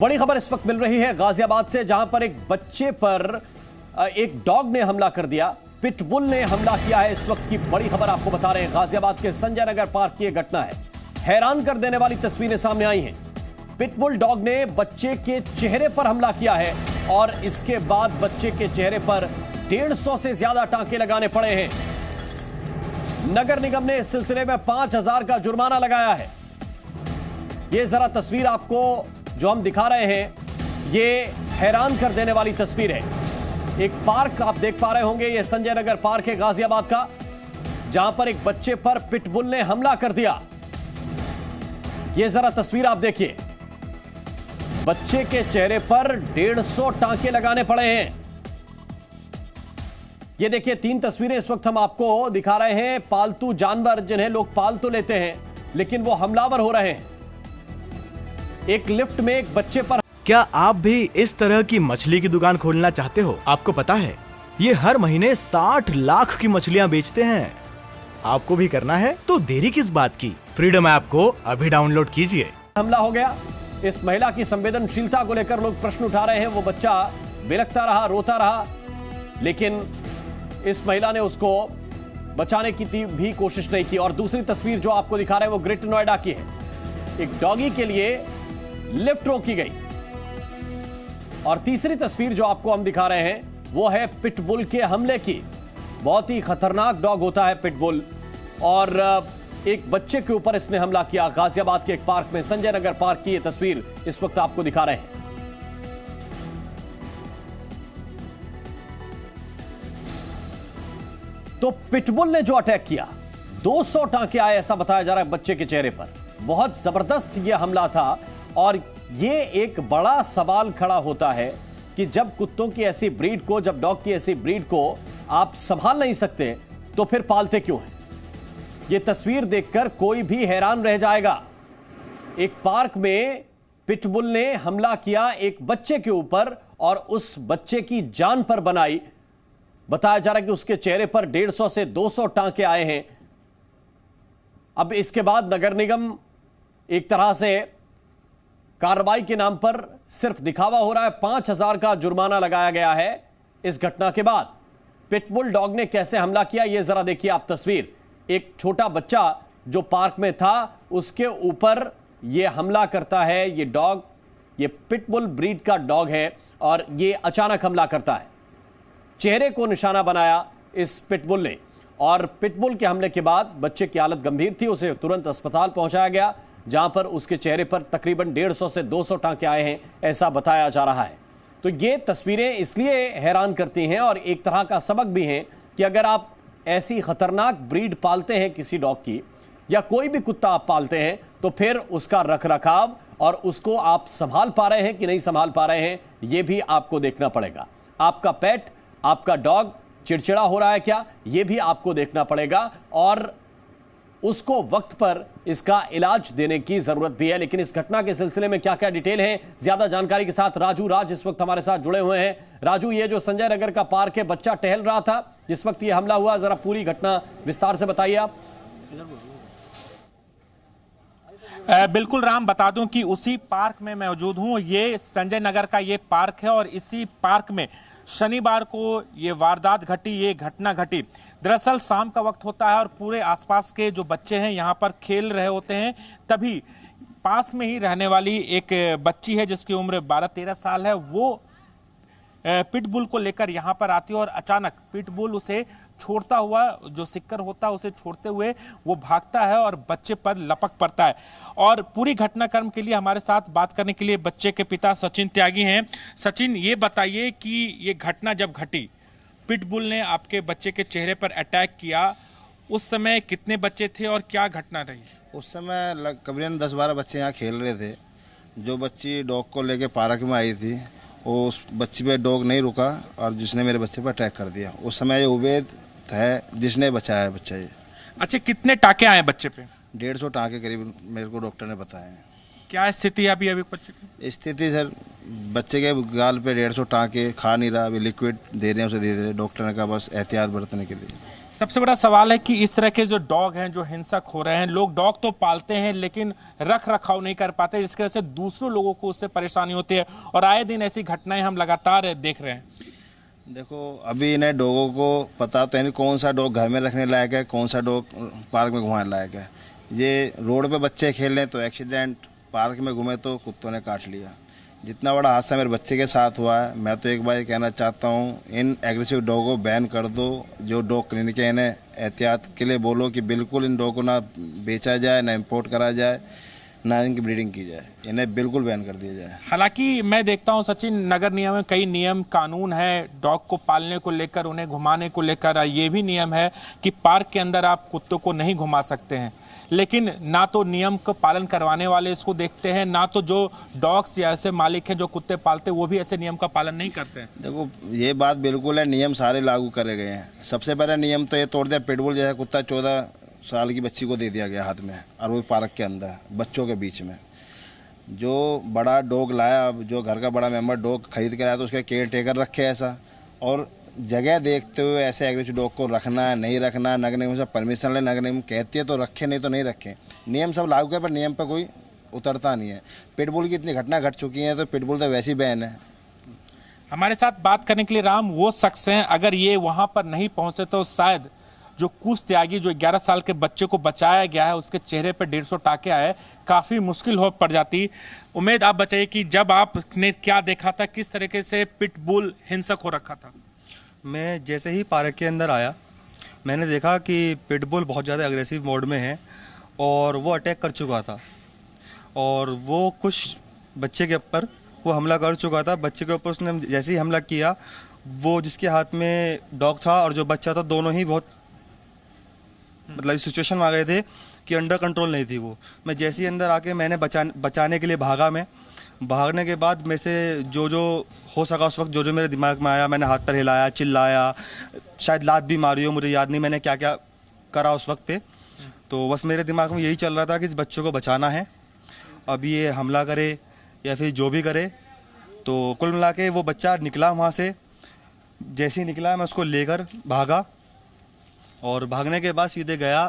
बड़ी खबर इस वक्त मिल रही है गाजियाबाद से, जहां पर एक बच्चे पर एक डॉग ने हमला कर दिया। पिटबुल ने हमला किया है। इस वक्त की बड़ी खबर आपको बता रहे हैं, गाजियाबाद के संजय नगर पार्क की यह घटना है। हैरान कर देने वाली तस्वीरें सामने आई हैं। पिटबुल डॉग ने बच्चे के चेहरे पर हमला किया है और इसके बाद बच्चे के चेहरे पर 150 से ज्यादा टांके लगाने पड़े हैं। नगर निगम ने इस सिलसिले में 5000 का जुर्माना लगाया है। यह जरा तस्वीर आपको जो हम दिखा रहे हैं, ये हैरान कर देने वाली तस्वीर है। एक पार्क आप देख पा रहे होंगे, ये संजय नगर पार्क है गाजियाबाद का, जहां पर एक बच्चे पर पिटबुल ने हमला कर दिया। ये जरा तस्वीर आप देखिए, बच्चे के चेहरे पर 150 टांके लगाने पड़े हैं। ये देखिए, 3 तस्वीरें इस वक्त हम आपको दिखा रहे हैं। पालतू जानवर जिन्हें लोग पाल तो लेते हैं, लेकिन वो हमलावर हो रहे हैं। एक लिफ्ट में एक बच्चे पर। क्या आप भी इस तरह की मछली की दुकान खोलना चाहते हो? आपको पता है ये हर महीने 60 लाख की मछलियां बेचते हैं। आपको भी करना है तो देरी किस बात की, फ्रीडम ऐप को अभी डाउनलोड कीजिए। हमला हो गया। इस महिला की संवेदनशीलता को लेकर लोग प्रश्न उठा रहे हैं। वो बच्चा बिलखता रहा, रोता रहा, लेकिन इस महिला ने उसको बचाने की भी कोशिश नहीं की। और दूसरी तस्वीर जो आपको दिखा रहे हैं वो ग्रेटर नोएडा की है। एक डॉगी के लिए लिफ्ट रोकी गई। और तीसरी तस्वीर जो आपको हम दिखा रहे हैं वो है पिटबुल के हमले की। बहुत ही खतरनाक डॉग होता है पिटबुल, और एक बच्चे के ऊपर इसने हमला किया। गाजियाबाद के एक पार्क में, संजय नगर पार्क की यह तस्वीर इस वक्त आपको दिखा रहे हैं। तो पिटबुल ने जो अटैक किया, 200 टांके आए ऐसा बताया जा रहा है बच्चे के चेहरे पर। बहुत जबरदस्त यह हमला था। और यह एक बड़ा सवाल खड़ा होता है कि जब कुत्तों की ऐसी ब्रीड को, जब डॉग की ऐसी ब्रीड को आप संभाल नहीं सकते तो फिर पालते क्यों हैं? यह तस्वीर देखकर कोई भी हैरान रह जाएगा। एक पार्क में पिटबुल ने हमला किया एक बच्चे के ऊपर और उस बच्चे की जान पर बनाई। बताया जा रहा है कि उसके चेहरे पर 150 से 200 टांके आए हैं। अब इसके बाद नगर निगम एक तरह से कार्रवाई के नाम पर सिर्फ दिखावा हो रहा है। 5000 का जुर्माना लगाया गया है इस घटना के बाद। पिटबुल डॉग ने कैसे हमला किया, यह जरा देखिए आप तस्वीर। एक छोटा बच्चा जो पार्क में था, उसके ऊपर यह हमला करता है। यह डॉग, यह पिटबुल ब्रीड का डॉग है और यह अचानक हमला करता है। चेहरे को निशाना बनाया इस पिटबुल ने। और पिटबुल के हमले के बाद बच्चे की हालत गंभीर थी, उसे तुरंत अस्पताल पहुंचाया गया, जहां पर उसके चेहरे पर तकरीबन 150 से 200 टांके आए हैं ऐसा बताया जा रहा है। तो ये तस्वीरें इसलिए हैरान करती हैं और एक तरह का सबक भी हैं कि अगर आप ऐसी खतरनाक ब्रीड पालते हैं किसी डॉग की, या कोई भी कुत्ता आप पालते हैं, तो फिर उसका रखरखाव और उसको आप संभाल पा रहे हैं कि नहीं संभाल पा रहे हैं, यह भी आपको देखना पड़ेगा। आपका पेट, आपका डॉग चिड़चिड़ा हो रहा है क्या, यह भी आपको देखना पड़ेगा। और उसको वक्त पर इसका इलाज देने की जरूरत भी है। लेकिन इस घटना के सिलसिले में क्या क्या डिटेल है, ज्यादा जानकारी के साथ राज इस वक्त हमारे साथ जुड़े हुए हैं। राजू, ये जो संजय नगर का पार्क है, बच्चा टहल रहा था जिस वक्त ये हमला हुआ, जरा पूरी घटना विस्तार से बताइए आप। बिल्कुल राम, बता दूं कि उसी पार्क में मौजूद हूं। ये संजय नगर का ये पार्क है और इसी पार्क में शनिवार को ये वारदात घटी, ये घटना घटी। दरअसल शाम का वक्त होता है और पूरे आसपास के जो बच्चे हैं यहाँ पर खेल रहे होते हैं। तभी पास में ही रहने वाली एक बच्ची है जिसकी उम्र 12-13 साल है, वो पिटबुल को लेकर यहाँ पर आती है और अचानक पिटबुल उसे छोड़ता हुआ, जो सिक्कर होता है उसे छोड़ते हुए वो भागता है और बच्चे पर लपक पड़ता है। और पूरी घटनाक्रम के लिए हमारे साथ बात करने के लिए बच्चे के पिता सचिन त्यागी हैं। सचिन, ये बताइए कि ये घटना जब घटी, पिटबुल ने आपके बच्चे के चेहरे पर अटैक किया, उस समय कितने बच्चे थे और क्या घटना रही? उस समय करीबन 10-12 बच्चे यहाँ खेल रहे थे। जो बच्ची डॉग को लेके पार्क में आई थी, वो उस बच्ची पे डॉग नहीं रुका और जिसने मेरे बच्चे पर अटैक कर दिया। उस समय ये उबैद है जिसने बचाया बच्चा ये। अच्छा, कितने टाके आए बच्चे पे? 150 टाँके करीब मेरे को डॉक्टर ने बताया। क्या स्थिति है अभी बच्चे की? स्थिति सर, बच्चे के गाल पे 150 टाँके, खा नहीं रहा, अभी लिक्विड दे रहे हैं उसे, दे रहे। डॉक्टर ने कहा बस एहतियात बरतने के लिए। सबसे बड़ा सवाल है कि इस तरह के जो डॉग हैं जो हिंसक हो रहे हैं, लोग डॉग तो पालते हैं लेकिन रख रखाव नहीं कर पाते, जिसकी वजह से दूसरों लोगों को उससे परेशानी होती है और आए दिन ऐसी घटनाएं हम लगातार देख रहे हैं। देखो, अभी इन्हें डॉगों को पता तो है नहीं कौन सा डॉग घर में रखने लायक है, कौन सा डॉग पार्क में घुमाने लायक है। ये रोड पे बच्चे खेल रहे तो एक्सीडेंट, पार्क में घूमे तो कुत्तों ने काट लिया। जितना बड़ा हादसा मेरे बच्चे के साथ हुआ है, मैं तो एक बार कहना चाहता हूँ, इन एग्रेसिव डॉग को बैन कर दो। जो डॉग क्लिनिक है इन्हें एहतियात के लिए बोलो कि बिल्कुल इन डॉग को ना बेचा जाए, ना इम्पोर्ट करा जाए, ना इनकी ब्रीडिंग की जाए। इन्हें बिल्कुल बैन कर दिया जाए। हालांकि मैं देखता हूं सचिन, नगर निगम में कई नियम कानून है डॉग को पालने को लेकर, उन्हें घुमाने को लेकर। ये भी नियम है कि पार्क के अंदर आप कुत्तों को नहीं घुमा सकते हैं, लेकिन ना तो नियम का पालन करवाने वाले इसको देखते हैं, ना तो जो डॉग्स या ऐसे मालिक हैं जो कुत्ते पालते वो भी ऐसे नियम का पालन नहीं करते हैं। देखो, ये बात बिल्कुल है, नियम सारे लागू करे गए हैं। सबसे पहला नियम तो ये तोड़ दिया, पिटबुल जैसा कुत्ता 14 साल की बच्ची को दे दिया गया हाथ में, और वो पार्क के अंदर बच्चों के बीच में। जो बड़ा डॉग लाया, अब जो घर का बड़ा मेंबर डॉग खरीद के लाया तो उसके केयर टेकर रखे ऐसा, और जगह देखते हुए ऐसे एग्रेसिव डॉग को रखना है नहीं रखना, नगर निगम से परमिशन ले, नगर निगम कहती है तो रखे, नहीं तो नहीं रखें। नियम सब लागू है पर नियम पर कोई उतरता नहीं है। पिटबुल की इतनी घटना घट चुकी है तो पिटबुल तो वैसे ही बैन है। हमारे साथ बात करने के लिए राम वो शख्स हैं, अगर ये वहां पर नहीं पहुंचते तो शायद जो कूस त्यागी, जो 11 साल के बच्चे को बचाया गया है, उसके चेहरे पर 150 टाके आए, काफ़ी मुश्किल हो पड़ जाती। उमेद, आप बताइए कि जब आपने क्या देखा था, किस तरीके से पिटबुल हिंसक हो रखा था? मैं जैसे ही पार्क के अंदर आया, मैंने देखा कि पिटबुल बहुत ज़्यादा एग्रेसिव मोड में है और वो अटैक कर चुका था, और वो कुछ बच्चे के ऊपर वो हमला कर चुका था। बच्चे के ऊपर उसने जैसे ही हमला किया, वो जिसके हाथ में डॉग था और जो बच्चा था, दोनों ही बहुत मतलब इस सिचुएशन में आ गए थे कि अंडर कंट्रोल नहीं थी वो। मैं जैसे ही अंदर आके मैंने बचाने के लिए भागा। मैं भागने के बाद मेरे से जो जो हो सका उस वक्त, जो जो मेरे दिमाग में आया, मैंने हाथ पर हिलाया, चिल्लाया, शायद लात भी मारी हो, मुझे याद नहीं मैंने क्या क्या करा उस वक्त पे। तो बस मेरे दिमाग में यही चल रहा था कि इस बच्चे को बचाना है, अभी ये हमला करे या फिर जो भी करे। तो कुल मिला के वो बच्चा निकला वहाँ से। जैसे ही निकला मैं उसको लेकर भागा, और भागने के बाद सीधे गया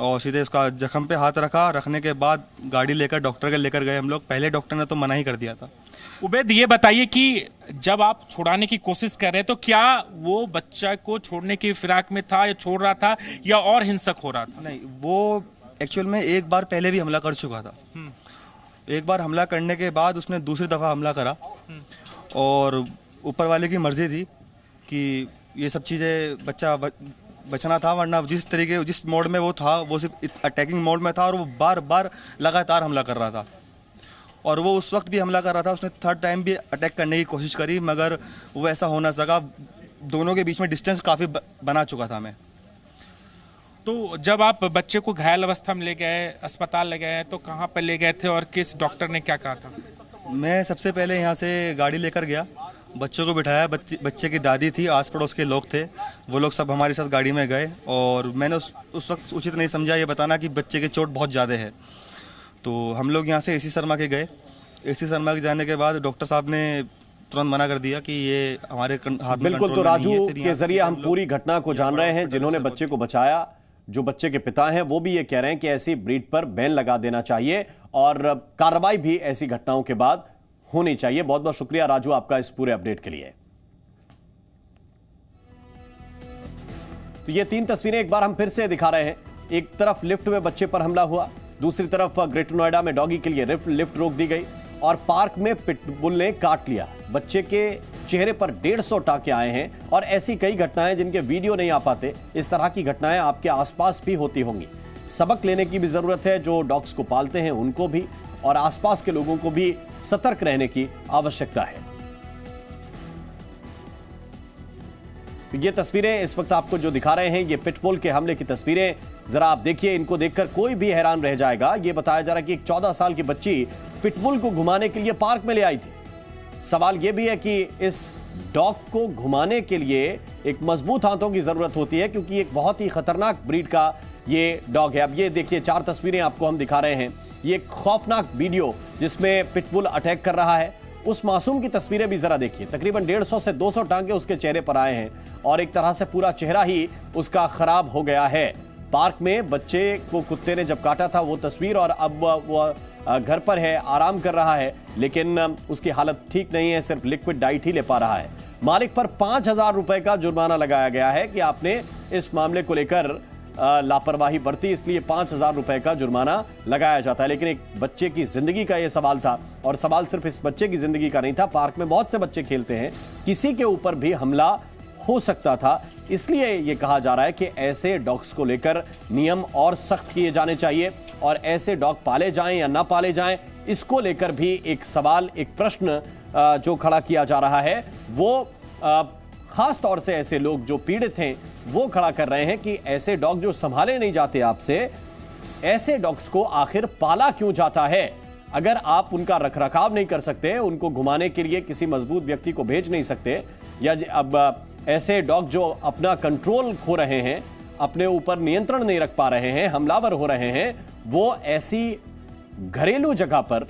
और सीधे उसका जख्म पे हाथ रखा। रखने के बाद गाड़ी लेकर डॉक्टर के लेकर गए हम लोग। पहले डॉक्टर ने तो मना ही कर दिया था। उबैद, ये बताइए कि जब आप छुड़ाने की कोशिश कर रहे तो क्या वो बच्चा को छोड़ने की फिराक में था, या छोड़ रहा था, या और हिंसक हो रहा था? नहीं, वो एक्चुअल में एक बार पहले भी हमला कर चुका था। एक बार हमला करने के बाद उसने दूसरी दफ़ा हमला करा, और ऊपर वाले की मर्जी थी कि ये सब चीज़ें बच्चा बचना था, वरना जिस मोड में वो था, वो सिर्फ अटैकिंग मोड में था, और वो बार बार लगातार हमला कर रहा था। और वो उस वक्त भी हमला कर रहा था, उसने थर्ड टाइम भी अटैक करने की कोशिश करी, मगर वो ऐसा हो ना सका। दोनों के बीच में डिस्टेंस काफ़ी बना चुका था मैं। तो जब आप बच्चे को घायल अवस्था में ले गए, अस्पताल ले गए, तो कहाँ पर ले गए थे और किस डॉक्टर ने क्या कहा था? मैं सबसे पहले यहाँ से गाड़ी लेकर गया, बच्चों को बिठाया। बच्चे की दादी थी, आस पड़ोस के लोग थे, वो लोग सब हमारे साथ गाड़ी में गए। और मैंने उस वक्त उचित नहीं समझा ये बताना कि बच्चे की चोट बहुत ज़्यादा है। तो हम लोग यहाँ से AC शर्मा के गए। AC शर्मा के जाने के बाद डॉक्टर साहब ने तुरंत मना कर दिया कि ये हमारे हाथ में। बिल्कुल, तो राजू के जरिए हम पूरी घटना को जान रहे हैं। जिन्होंने बच्चे को बचाया, जो बच्चे के पिता हैं, वो भी ये कह रहे हैं कि ऐसी ब्रीड पर बैन लगा देना चाहिए और कार्रवाई भी ऐसी घटनाओं के बाद होनी चाहिए। बहुत बहुत शुक्रिया राजू आपका इस पूरे अपडेट के लिए। तो ये 3 तस्वीरें एक बार हम फिर से दिखा रहे हैं। एक तरफ लिफ्ट में बच्चे पर हमला हुआ, दूसरी तरफ ग्रेटर नोएडा में डॉगी के लिए लिफ्ट रोक दी गई, और पार्क में पिटबुल ने काट लिया। बच्चे के चेहरे पर 150 टाके आए हैं, और ऐसी कई घटनाएं जिनके वीडियो नहीं आ पाते। इस तरह की घटनाएं आपके आसपास भी होती होंगी। सबक लेने की भी जरूरत है, जो डॉग्स को पालते हैं उनको भी, और आसपास के लोगों को भी सतर्क रहने की आवश्यकता है। तो ये तस्वीरें इस वक्त आपको जो दिखा रहे हैं, ये पिटबुल के हमले की तस्वीरें। जरा आप देखिए, इनको देखकर कोई भी हैरान रह जाएगा। ये बताया जा रहा है कि एक 14 साल की बच्ची पिटबुल को घुमाने के लिए पार्क में ले आई थी। सवाल यह भी है कि इस डॉग को घुमाने के लिए एक मजबूत हाथों की जरूरत होती है, क्योंकि एक बहुत ही खतरनाक ब्रीड का ये डॉग है। अब ये देखिए, 4 तस्वीरें आपको हम दिखा रहे हैं। ये एक खौफनाक वीडियो जिसमें पिटबुल अटैक कर रहा है, उस मासूम की तस्वीरें भी जरा देखिए। तकरीबन 150 से 200 टांके उसके चेहरे पर आए हैं और एक तरह से पूरा चेहरा ही उसका खराब हो गया है। पार्क में बच्चे को कुत्ते ने जब काटा था वो तस्वीर, और अब वो घर पर है, आराम कर रहा है, लेकिन उसकी हालत ठीक नहीं है, सिर्फ लिक्विड डाइट ही ले पा रहा है। मालिक पर 5,000 रुपए का जुर्माना लगाया गया है कि आपने इस मामले को लेकर लापरवाही बरती, इसलिए 5,000 रुपए का जुर्माना लगाया जाता है। लेकिन एक बच्चे की जिंदगी का यह सवाल था, और सवाल सिर्फ इस बच्चे की जिंदगी का नहीं था। पार्क में बहुत से बच्चे खेलते हैं, किसी के ऊपर भी हमला हो सकता था, इसलिए यह कहा जा रहा है कि ऐसे डॉग्स को लेकर नियम और सख्त किए जाने चाहिए, और ऐसे डॉग पाले जाएं या ना पाले जाएं, इसको लेकर भी एक सवाल, एक प्रश्न जो खड़ा किया जा रहा है, वो खास तौर से ऐसे लोग जो पीड़ित हैं वो खड़ा कर रहे हैं कि ऐसे डॉग जो संभाले नहीं जाते आपसे, ऐसे डॉग्स को आखिर पाला क्यों जाता है? अगर आप उनका रखरखाव नहीं कर सकते, उनको घुमाने के लिए किसी मजबूत व्यक्ति को भेज नहीं सकते, या अब ऐसे डॉग जो अपना कंट्रोल खो रहे हैं, अपने ऊपर नियंत्रण नहीं रख पा रहे हैं, हमलावर हो रहे हैं, वो ऐसी घरेलू जगह पर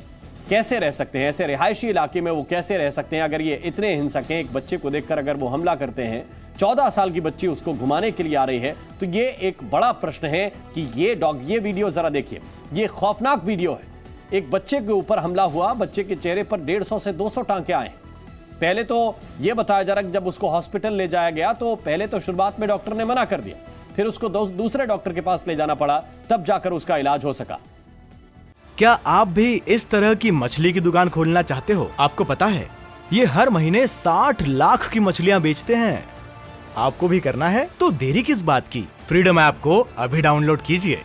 कैसे रह सकते हैं? ऐसे रिहायशी इलाके में वो कैसे रह सकते हैं? अगर ये इतने हिंसक हैं, एक बच्चे को देखकर अगर वो हमला करते हैं, 14 साल की बच्ची उसको घुमाने के लिए आ रही है, तो ये एक बड़ा प्रश्न है कि ये डॉग, ये वीडियो जरा देखिए, ये खौफनाक वीडियो है। एक बच्चे के ऊपर हमला हुआ, बच्चे के चेहरे पर 150 से 200 टांके आए। पहले तो यह बताया जा रहा है कि जब उसको हॉस्पिटल ले जाया गया तो पहले तो शुरुआत में डॉक्टर ने मना कर दिया, फिर उसको दूसरे डॉक्टर के पास ले जाना पड़ा, तब जाकर उसका इलाज हो सका। क्या आप भी इस तरह की मछली की दुकान खोलना चाहते हो? आपको पता है ये हर महीने 60 लाख की मछलियां बेचते हैं। आपको भी करना है तो देरी किस बात की? फ्रीडम ऐप को अभी डाउनलोड कीजिए।